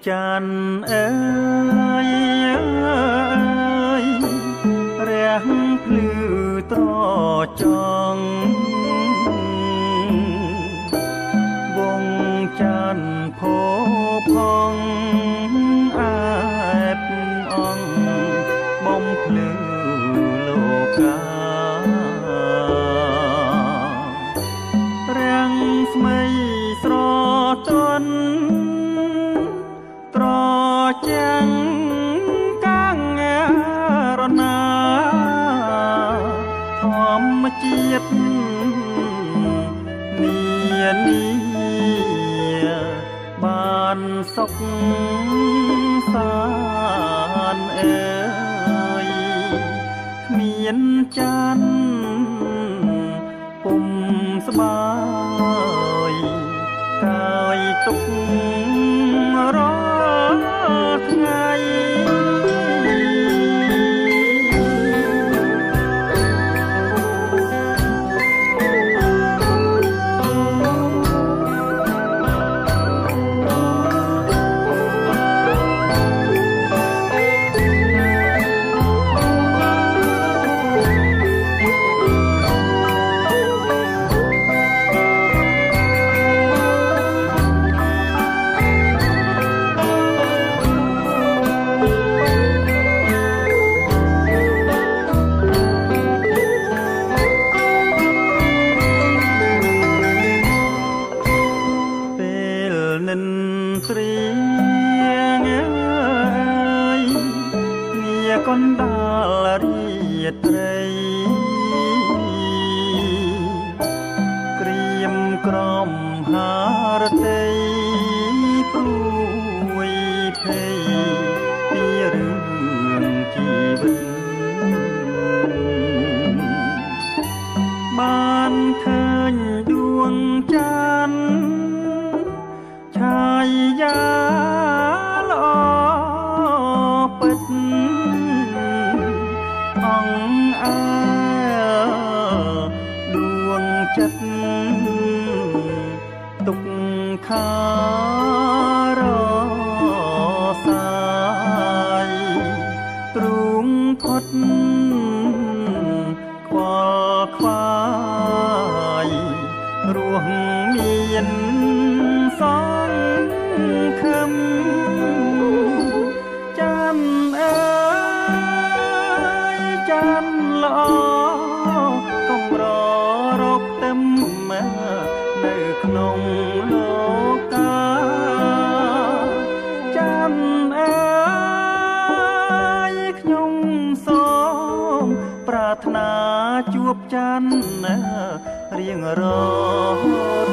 ចានអើយរះភ្លឺត្រចង់វងចានផោផងអែបអង្គបំភ្លឺលោការាំងស្មីស្រទន់ត្រចាំងកាំងរណាធម្មជាតិនានីបានសុខសានអើយគ្មានចានពុំស្បាយកាយទុករាល់ថ្ងៃស្រីងើយងារកណ្ដាលរាត្រីក្រៀមក្រំហារតីព្រួយភ័យពីរឿងជីវិតបានឃើញដួងចានឆាយាល្អពិតអង្អើដួងចិត្តទុកខារសាយទ្រូងផុតខ្វល់ខ្វាយរស់មានសង្ឃឹមចានអើយចានល្អកំររកទឹមនៅក្នុងលោកកាចានអើយខ្ញុំសូមប្រាថ្នាជួបចានរៀងរហូត